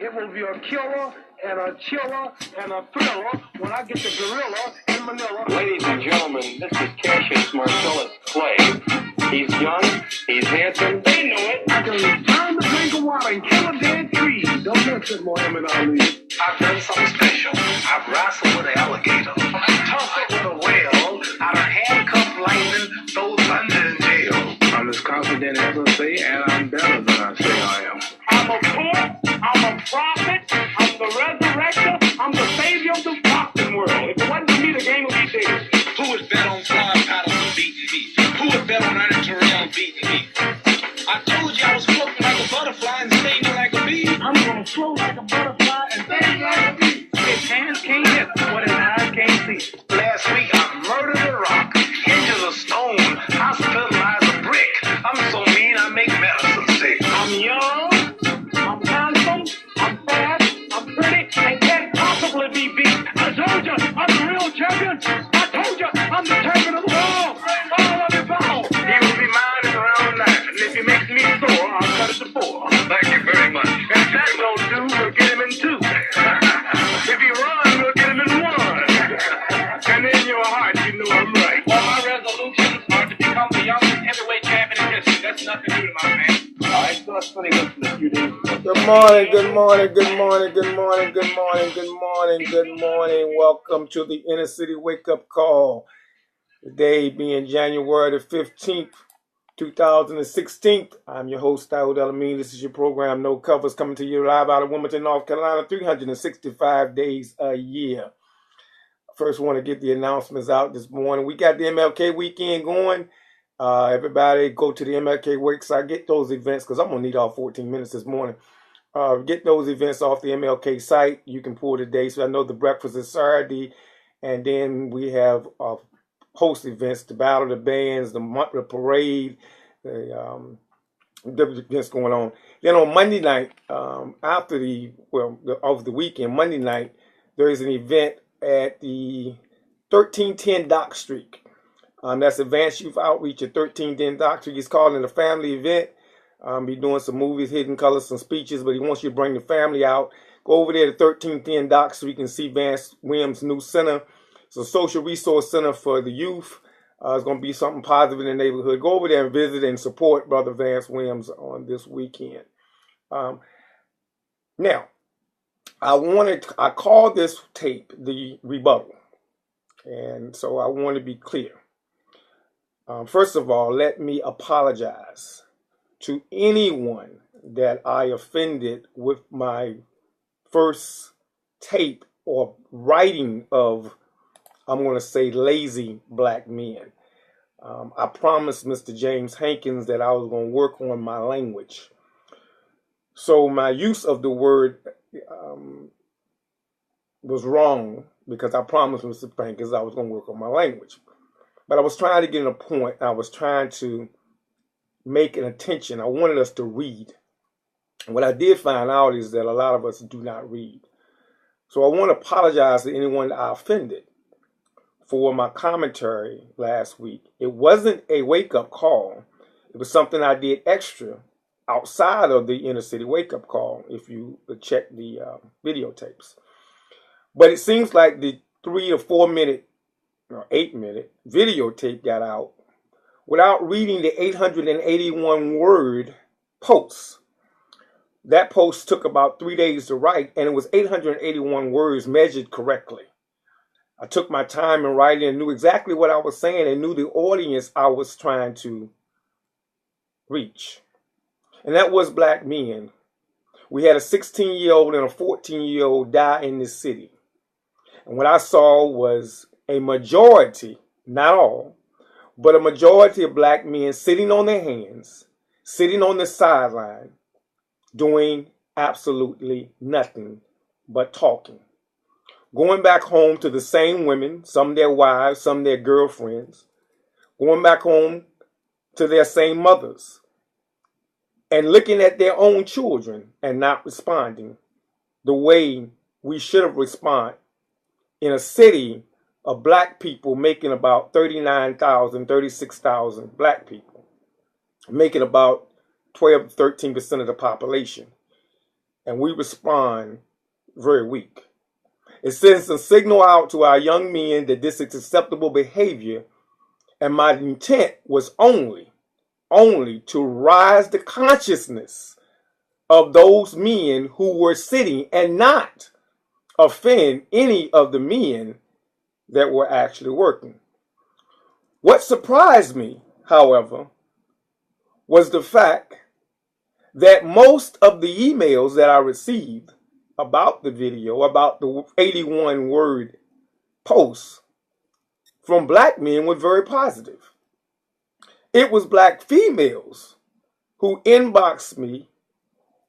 It will be a killer and a chiller and a thriller when I get the gorilla in Manila. Ladies and gentlemen, this is Cassius Marcellus Clay. He's young, he's handsome. They know it. I can turn the drink of water and kill a dead tree. Don't mess with Muhammad Ali. I've done something special. I've wrestled with an alligator. I've tossed it with a whale. I've handcuffed lightning, throw thunder in jail. I'm as confident as I say, and I'm better than I say I am. I'm a poet, I'm a prophet, I'm the resurrector, I'm the savior of the boxing world. If it wasn't for me, the game would be dead. Who would bet on flying paddles and beating me? Who would bet on Ernie Terrell beating me? I told you I was floating like a butterfly and stinging like a bee. I'm gonna float like a butterfly and sting like a bee. His hands can't hit what his eyes can't see. Last week I murdered a rock, hinges of stone, hospitalized a brick. I'm so mean I make medicine sick. I'm young, I'm handsome, I'm fast, I'm pretty, and can't possibly be beat. I told you, I'm the real champion. I told you, I'm the champion of the world. All of it all. He will be mine in around 9, and if he makes me sore, I'll cut it to 4. Thank you very much. If that don't do, we'll get him in 2. If he runs, we'll get him in 1. And in your heart, you know I'm right. Well, my resolutions are to become the youngest heavyweight champion in history. That's nothing new to my man. All right, so that's funny listening a few days ago. Good morning, good morning, good morning, good morning, good morning, good morning, good morning. Welcome to the Inner City Wake Up Call. Today being January the 15th, 2016. I'm your host, Rebuttlal. This is your program, No Covers, coming to you live out of Wilmington, North Carolina, 365 days a year. First, want to get the announcements out this morning. We got the MLK weekend going. Everybody go to the MLK website, get those events, because I'm going to need all 14 minutes this morning. Get those events off the MLK site. You can pull the dates. So I know the breakfast is Saturday, and then we have host events, the Battle of the Bands, the parade, the events going on. Then on Monday night, after of the weekend, Monday night, there is an event at the 1310 Dock Street. That's Advanced Youth Outreach at 1310 Dock Street. He's calling it a family event. Be doing some movies, hidden colors, some speeches, but he wants you to bring the family out. Go over there to 1310 Dock Street and see Vance Williams' new center. It's a social resource center for the youth. It's going to be something positive in the neighborhood. Go over there and visit and support Brother Vance Williams on this weekend. Now, I call this tape the rebuttal. And so I want to be clear. First of all, let me apologize to anyone that I offended with my first tape or writing of, I'm going to say, lazy black men. I promised Mr. James Hankins that I was going to work on my language. So my use of the word was wrong because I promised Mr. Hankins I was going to work on my language. But I was trying to get a point. I was trying to make an attention. I wanted us to read. And what I did find out is that a lot of us do not read. So I want to apologize to anyone that I offended for my commentary last week. It wasn't a wake-up call. It was something I did extra outside of the inner city wake-up call, if you check the videotapes. But it seems like the 3 or 4 minute or 8-minute videotape got out without reading the 881 word post. That post took about 3 days to write, and it was 881 words measured correctly. I took my time in writing and knew exactly what I was saying and knew the audience I was trying to reach. And that was black men. We had a 16-year-old and a 14-year-old die in this city. And what I saw was a majority, not all, but a majority of black men sitting on their hands, sitting on the sideline, doing absolutely nothing but talking. Going back home to the same women, some their wives, some their girlfriends, going back home to their same mothers, and looking at their own children and not responding the way we should have responded in a city of black people making about 39,000, 36,000 black people, making about 12 to 13% of the population. and we respond very weak. It sends a signal out to our young men that this is acceptable behavior, and my intent was only to rise the consciousness of those men who were sitting and not offend any of the men that were actually working. What surprised me, however, was the fact that most of the emails that I received about the video, about the 81-word post from black men were very positive. It was black females who inboxed me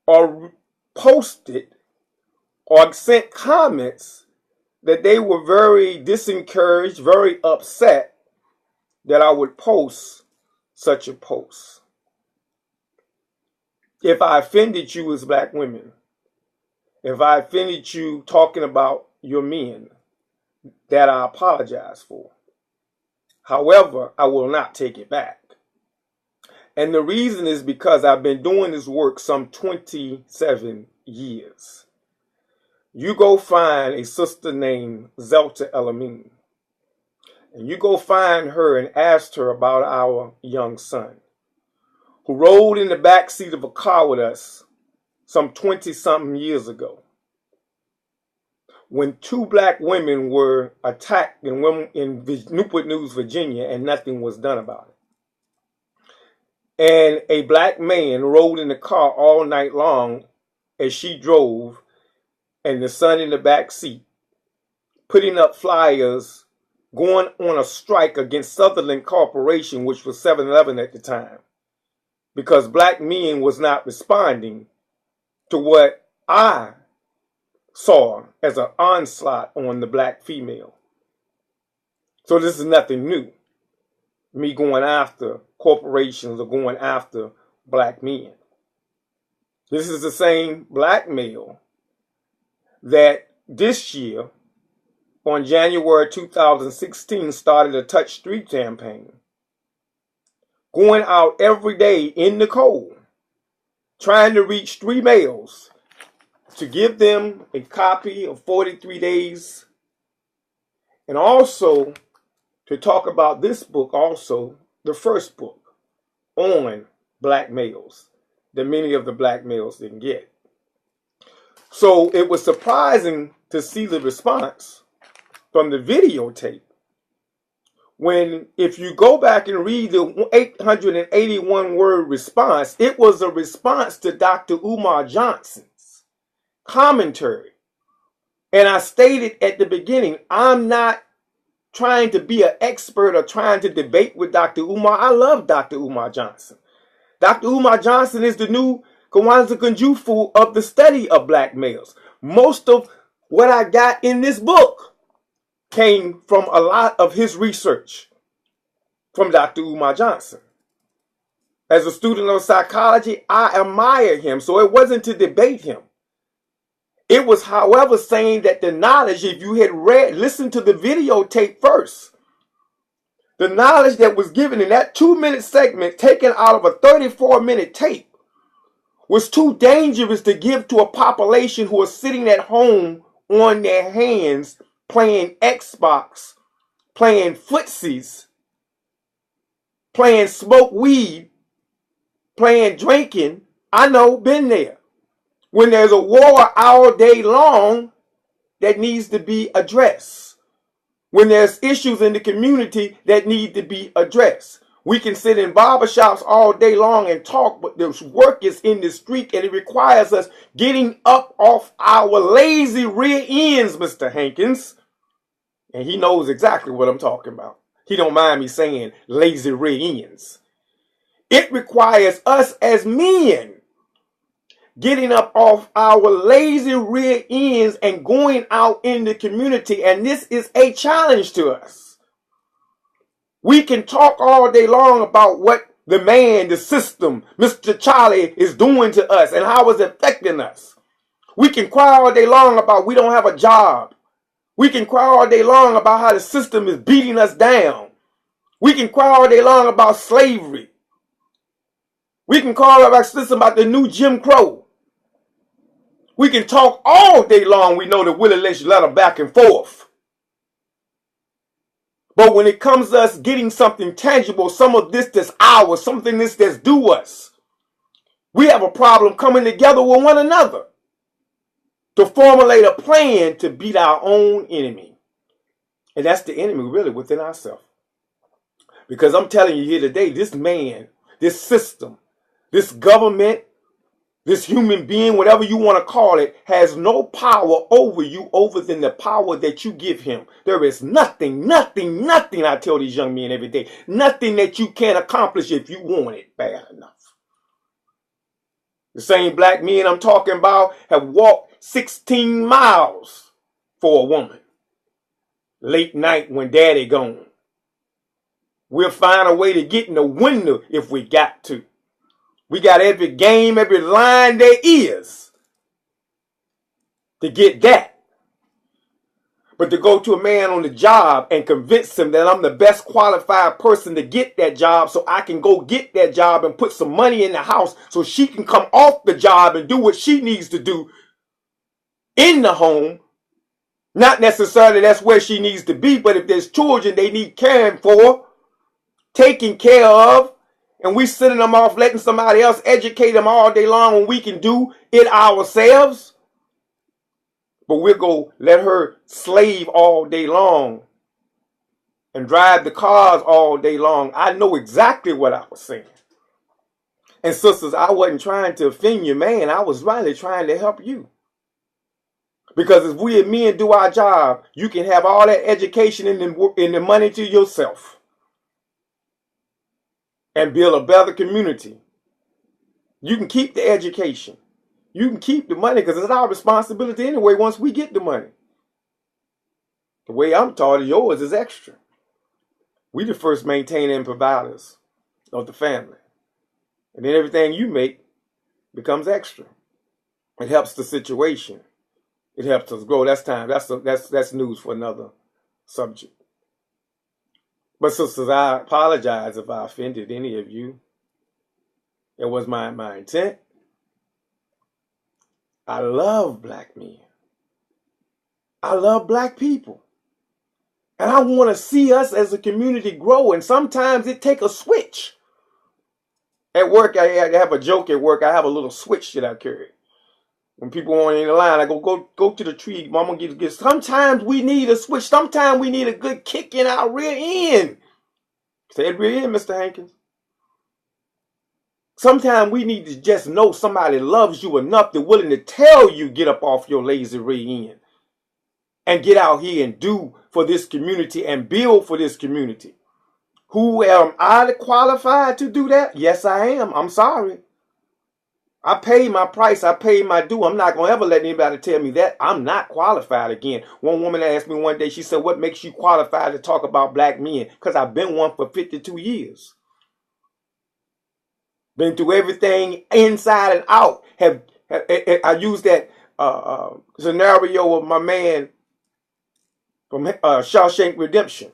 or posted or sent comments that they were very disencouraged, very upset that I would post such a post. If I offended you as black women, if I offended you talking about your men, that I apologize for. However, I will not take it back. And the reason is because I've been doing this work some 27 years. You go find a sister named Zelta Elamine, and you go find her and ask her about our young son, who rode in the back seat of a car with us some 20-something years ago, when 2 black women were attacked in Newport News, Virginia, and nothing was done about it. And a black man rode in the car all night long as she drove, and the son in the back seat, putting up flyers, going on a strike against Sutherland Corporation, which was 7-Eleven at the time, because black men was not responding to what I saw as an onslaught on the black female. So this is nothing new, me going after corporations or going after black men. This is the same black male that this year, on January 2016, started a Touch Street campaign, going out every day in the cold, trying to reach 3 males to give them a copy of 43 Days, and also to talk about this book, also the first book on black males that many of the black males didn't get. So it was surprising to see the response from the videotape, when if you go back and read the 881-word response, it was a response to Dr. Umar Johnson's commentary. And I stated at the beginning, I'm not trying to be an expert or trying to debate with Dr. Umar. I love Dr. Umar Johnson. Dr. Umar Johnson is the new Kwanzaa Kunjufu of the study of black males. Most of what I got in this book came from a lot of his research from Dr. Umar Johnson. As a student of psychology, I admire him, so it wasn't to debate him. It was, however, saying that the knowledge, if you had listened to the videotape first, the knowledge that was given in that 2-minute segment taken out of a 34-minute tape was too dangerous to give to a population who are sitting at home on their hands playing Xbox, playing footsies, playing smoke weed, playing drinking. I know, been there. When there's a war all day long that needs to be addressed. When there's issues in the community that need to be addressed. We can sit in barbershops all day long and talk, but the work is in the street, and it requires us getting up off our lazy rear ends, Mr. Hankins. And he knows exactly what I'm talking about. He don't mind me saying lazy rear ends. It requires us as men getting up off our lazy rear ends and going out in the community. And this is a challenge to us. We can talk all day long about what the man, the system, Mr. Charlie is doing to us and how it's affecting us. We can cry all day long about we don't have a job. We can cry all day long about how the system is beating us down. We can cry all day long about slavery. We can cry about the system, about the new Jim Crow. We can talk all day long. We know that Willie Lynch let her back and forth. But when it comes to us getting something tangible, some of this that's ours, something that's due us, we have a problem coming together with one another to formulate a plan to beat our own enemy. And that's the enemy really within ourselves. Because I'm telling you here today, this man, this system, this government, this human being, whatever you want to call it, has no power over you other than the power that you give him. There is nothing, I tell these young men every day, nothing that you can't accomplish if you want it bad enough. The same black men I'm talking about have walked 16 miles for a woman. Late night when daddy gone. We'll find a way to get in the window if we got to. We got every game, every line there is to get that. But to go to a man on the job and convince him that I'm the best qualified person to get that job so I can go get that job and put some money in the house so she can come off the job and do what she needs to do in the home. Not necessarily that's where she needs to be, but if there's children they need caring for, taken care of, and we sending them off, letting somebody else educate them all day long when we can do it ourselves. But we'll go let her slave all day long and drive the cars all day long. I know exactly what I was saying. And sisters, I wasn't trying to offend you, man. I was really trying to help you. Because if we and men do our job, you can have all that education and the money to yourself. And build a better community. You can keep the education. You can keep the money because it's our responsibility anyway once we get the money. The way I'm taught is yours is extra. We the first maintainers and providers of the family. And then everything you make becomes extra. It helps the situation. It helps us grow. That's time. That's news for another subject. But sisters, I apologize if I offended any of you. It was my intent. I love black men. I love black people. And I want to see us as a community grow. And sometimes it takes a switch. At work, I have a joke at work. I have a little switch that I carry. When people want in the line, I go to the tree. Mama get. Sometimes we need a switch. Sometimes we need a good kick in our rear end. Say it rear end, Mr. Hankins. Sometimes we need to just know somebody loves you enough they're willing to tell you get up off your lazy rear end and get out here and do for this community and build for this community. Who am I qualified to do that? Yes, I am. I'm sorry. I paid my price. I paid my due. I'm not going to ever let anybody tell me that. I'm not qualified again. One woman asked me one day, she said, what makes you qualified to talk about black men? Because I've been one for 52 years. Been through everything inside and out. I used that scenario of my man from Shawshank Redemption.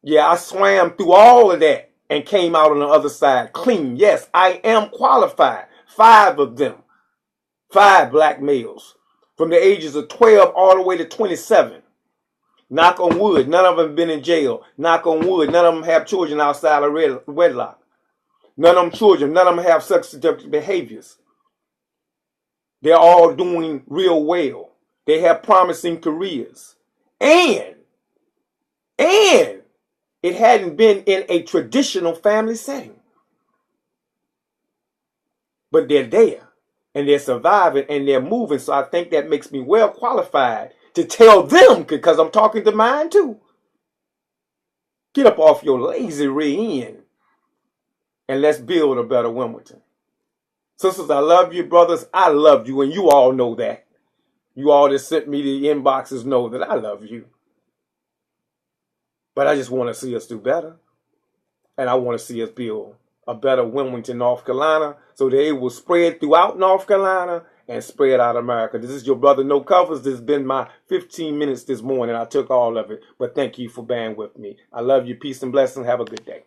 Yeah, I swam through all of that and came out on the other side clean. Yes, I am qualified. 5 of them. 5 black males. From the ages of 12 all the way to 27. Knock on wood. None of them have been in jail. Knock on wood. None of them have children outside of wedlock. None of them children. None of them have sex-seductive behaviors. They're all doing real well. They have promising careers. And it hadn't been in a traditional family setting. But they're there, and they're surviving, and they're moving. So I think that makes me well qualified to tell them, because I'm talking to mine too. Get up off your lazy rear end, and let's build a better Wilmington. Sisters, I love you. Brothers, I love you, and you all know that. You all that sent me the inboxes know that I love you. But I just want to see us do better, and I want to see us build a better Wilmington, North Carolina, so that it will spread throughout North Carolina and spread out America. This is your brother No Covers. This has been my 15 minutes this morning. I took all of it, but thank you for bearing with me. I love you. Peace and blessing. Have a good day.